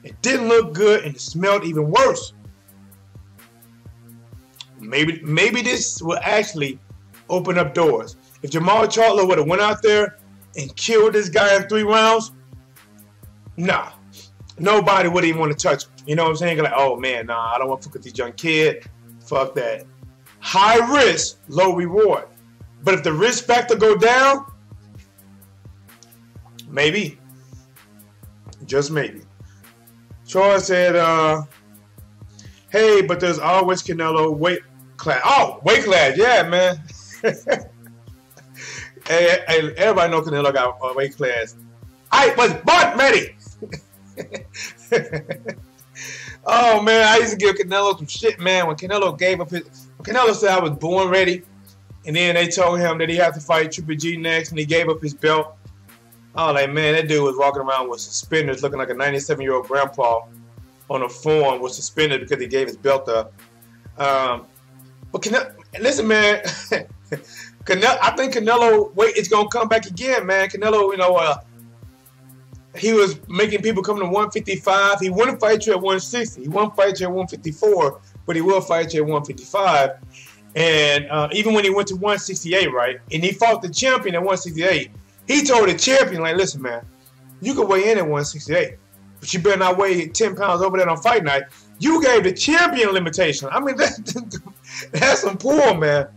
[SPEAKER 1] It didn't look good, and it smelled even worse. Maybe this will actually open up doors. If Jermall Charlo would have went out there and killed this guy in 3 rounds, nah, nobody would even want to touch him. You know what I'm saying? Like, oh man, nah, I don't want to fuck with this young kid. Fuck that. High risk, low reward. But if the risk factor go down, maybe. Just maybe. Troy said, hey, but there's always Canelo weight class. Oh, weight class, yeah, man. hey, everybody know Canelo got a weight class. I was born ready. Oh man, I used to give Canelo some shit, man. When Canelo said I was born ready, and then they told him that he had to fight Triple G next, and he gave up his belt. I was like, man, that dude was walking around with suspenders, looking like a 97-year-old grandpa on a form with suspenders because he gave his belt up. But listen, man, I think Canelo is gonna come back again, man. Canelo, you know, he was making people come to 155. He wouldn't fight you at 160. He won't fight you at 154, but he will fight you at 155. And even when he went to 168, right, and he fought the champion at 168, he told the champion, like, listen, man, you can weigh in at 168, but you better not weigh 10 pounds over there on fight night. You gave the champion limitation. I mean, that's some pull, man.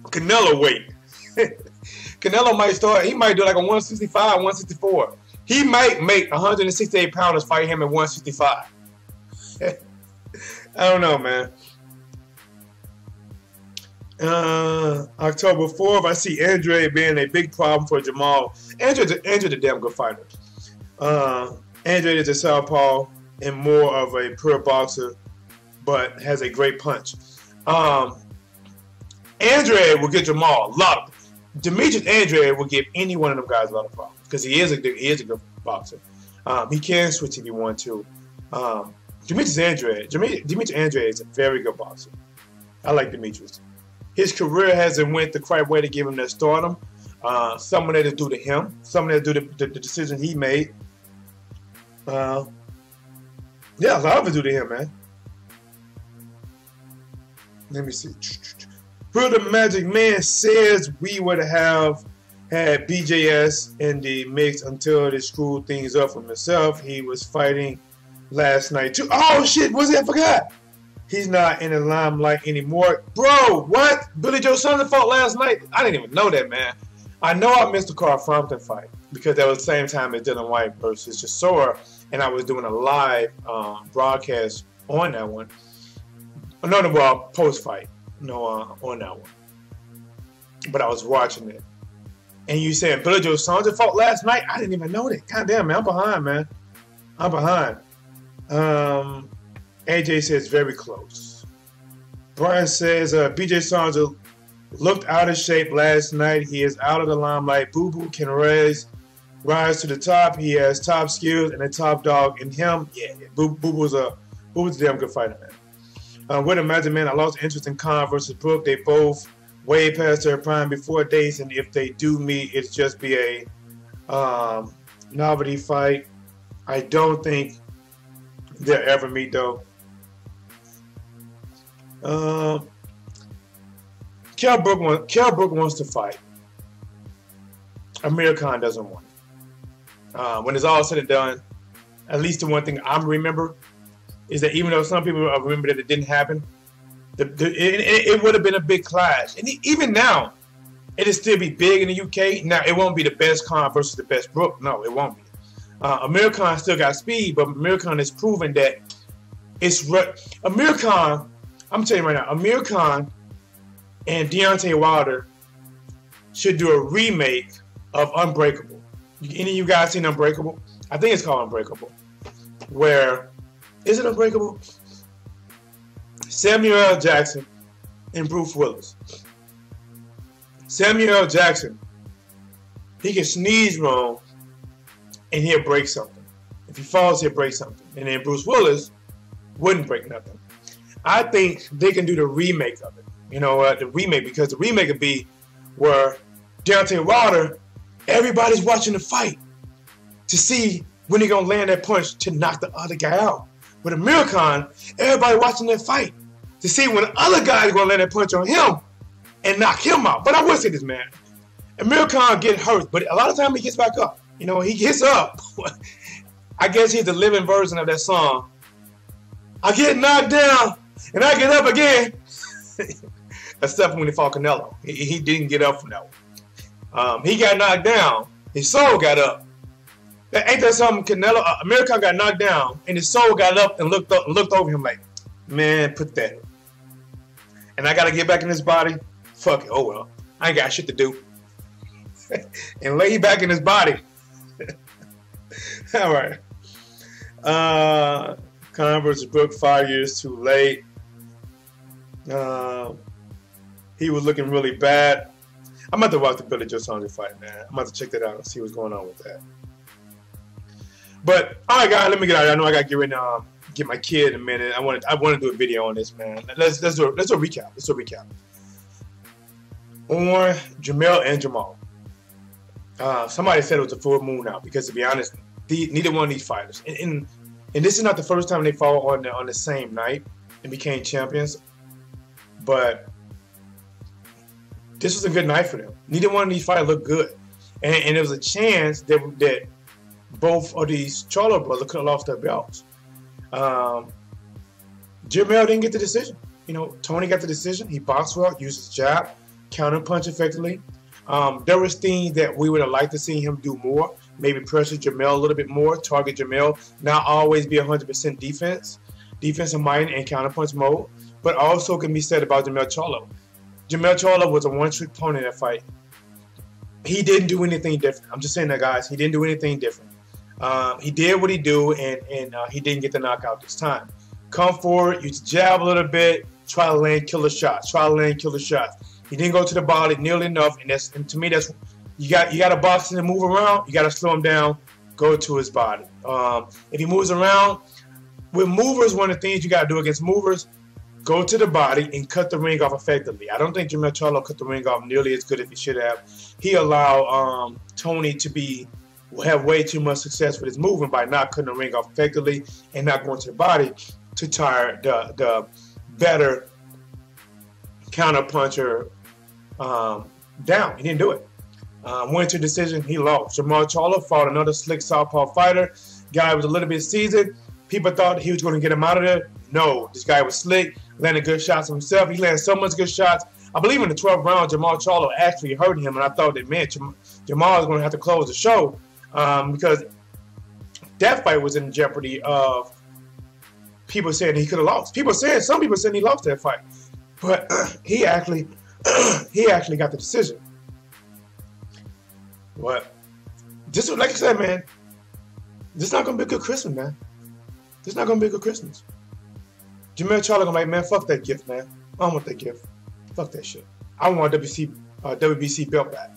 [SPEAKER 1] Canelo weight. Canelo might start, he might do like a 165, 164. He might make 168 pounders fight him at 165. I don't know, man. October 4th, I see Andrade being a big problem for Jermall. Andrade's a damn good fighter. Andrade is a southpaw and more of a pure boxer, but has a great punch. Andrade will get Jermall a lot of. Demetrius Andrade will give any one of them guys a lot of problems because he is a good boxer. He can switch if he wants to. Demetrius Andrade is a very good boxer. I like Demetrius. His career hasn't went the correct way to give him that stardom. Some of that is due to him. Some of that is due to the decision he made. Yeah, a lot of it due to him, man. Let me see. Will the Magic Man says we would have had BJS in the mix until they screwed things up for himself. He was fighting last night too. Oh shit, was it? I forgot. He's not in the limelight anymore. Bro, what? Billy Joe Saunders fought last night? I didn't even know that, man. I know I missed the Carl Frampton fight because that was the same time as Dylan White versus Chisora, and I was doing a live broadcast on that one. No, post-fight. No, on that one. But I was watching it. And you saying Billy Joe Saunders fought last night? I didn't even know that. God damn, man. I'm behind, man. I'm behind. AJ says very close. Brian says BJ Saunders looked out of shape last night. He is out of the limelight. Boo Boo can raise rise to the top. He has top skills and a top dog in him. Yeah, Boo was a damn good fighter, man. With a Magic Man, I lost interest in Khan versus Brook. They both way past their prime before days, and if they do meet, it's just be a novelty fight. I don't think they'll ever meet, though. Kell Brook wants to fight. Amir Khan doesn't want it. When it's all said and done, at least the one thing I remember is that even though some people remember that it didn't happen, it would have been a big clash. And even now, it'll still be big in the UK. Now, it won't be the best Khan versus the best Brook. No, it won't be. Amir Khan still got speed, but Amir Khan has proven that Amir Khan, I'm telling you right now, Amir Khan and Deontay Wilder should do a remake of Unbreakable. Any of you guys seen Unbreakable? I think it's called Unbreakable. Is it Unbreakable? Samuel L. Jackson and Bruce Willis. Samuel L. Jackson, he can sneeze wrong and he'll break something. If he falls, he'll break something. And then Bruce Willis wouldn't break nothing. I think they can do the remake of it. You know, the remake, because the remake would be where Deontay Wilder, everybody's watching the fight to see when he's going to land that punch to knock the other guy out. With Amir Khan, everybody watching that fight to see when the other guy is going to land that punch on him and knock him out. But I will say this, man. Amir Khan gets hurt, but a lot of times he gets back up. You know, he gets up. I guess he's the living version of that song. I get knocked down, and I get up again. Except when he fought Canelo. He didn't get up from that one. He got knocked down. His soul got up. Ain't that something? Canelo, Amir Khan got knocked down, and his soul got up and looked over him like, man, put that. And I got to get back in his body. Fuck it. Oh, well. I ain't got shit to do. And lay back in his body. All right. Khan versus Brook, 5 years too late. He was looking really bad. I'm about to watch the Billy Joe Saunders fight, man. I'm about to check that out and see what's going on with that. But all right, guys, let me get out of here. I know I got to get ready to get my kid in a minute. I want to do a video on this, man. Let's do a recap. Let's do a recap on Jermell and Jermall. Somebody said it was a full moon out because, to be honest, neither one of these fighters, and this is not the first time they fought on the same night and became champions, but this was a good night for them. Neither one of these fighters looked good, and there was a chance that both of these Charlo brothers could have lost their belts. Jermell didn't get the decision. You know, Tony got the decision. He boxed well, used his jab, counter punch effectively. There was things that we would have liked to see him do more. Maybe pressure Jermell a little bit more, target Jermell, not always be 100% defensive mind and counterpunch mode. But also can be said about Jermell Charlo. Jermell Charlo was a one-trick pony in that fight. He didn't do anything different. I'm just saying that, guys. He didn't do anything different. He did what he do, and he didn't get the knockout this time. Come forward, use jab a little bit, try to land killer shots. He didn't go to the body nearly enough, and to me, that's you got to box him and move around. You got to slow him down, go to his body. If he moves around, with movers, one of the things you got to do against movers, go to the body and cut the ring off effectively. I don't think Jermell Charlo cut the ring off nearly as good as he should have. He allowed Tony to have way too much success with his movement by not cutting the ring off effectively and not going to the body to tire the better counter puncher down. He didn't do it. Went to decision, he lost. Jermell Charlo fought another slick southpaw fighter. Guy was a little bit seasoned. People thought he was going to get him out of there. No, this guy was slick, landed good shots himself. He landed so much good shots. I believe in the 12th round, Jermell Charlo actually hurt him, and I thought that, man, Jermall was going to have to close the show because that fight was in jeopardy of people saying he could have lost. Some people said he lost that fight, but he actually got the decision. But this, like I said, man, this is not going to be a good Christmas, man. This is not going to be a good Christmas. Jermell Charlo gonna be like, man, fuck that gift, man. I don't want that gift. Fuck that shit. I want WBC belt back.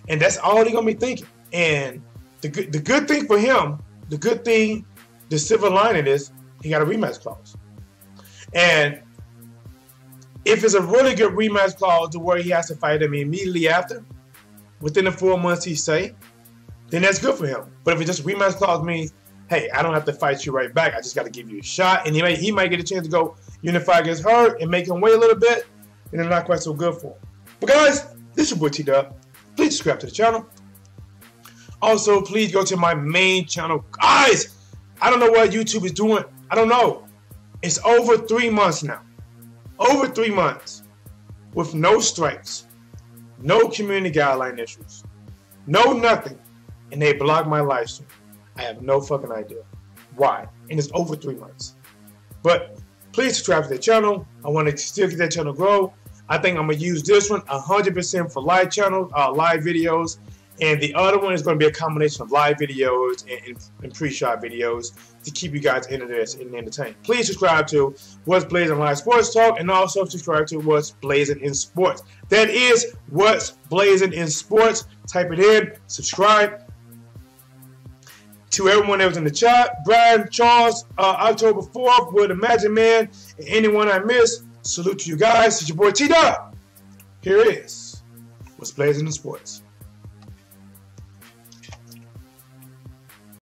[SPEAKER 1] And that's all he gonna be thinking. And the good thing for him, the silver lining is he got a rematch clause. And if it's a really good rematch clause to where he has to fight him immediately after, within the 4 months he say, then that's good for him. But if it's just a rematch clause means, hey, I don't have to fight you right back. I just got to give you a shot. And he might get a chance to go unify against Hurt and make him wait a little bit. And it's not quite so good for him. But guys, this is your boy T-Dub. Please subscribe to the channel. Also, please go to my main channel. Guys, I don't know what YouTube is doing. I don't know. It's over 3 months now. Over 3 months. With no strikes. No community guideline issues. No nothing. And they blocked my live stream. I have no fucking idea why. And it's over 3 months. But please subscribe to the channel. I want to still get that channel grow. I think I'm going to use this one 100% for live channels, live videos. And the other one is going to be a combination of live videos and pre-shot videos to keep you guys interested and entertained. Please subscribe to What's Blazing Live Sports Talk, and also subscribe to What's Blazing in Sports. That is What's Blazing in Sports. Type it in, subscribe. To everyone that was in the chat, Brian, Charles, October 4th with Imagine Man, and anyone I missed, salute to you guys. It's your boy T-Dub. Here it is. What's Blazing in Sports.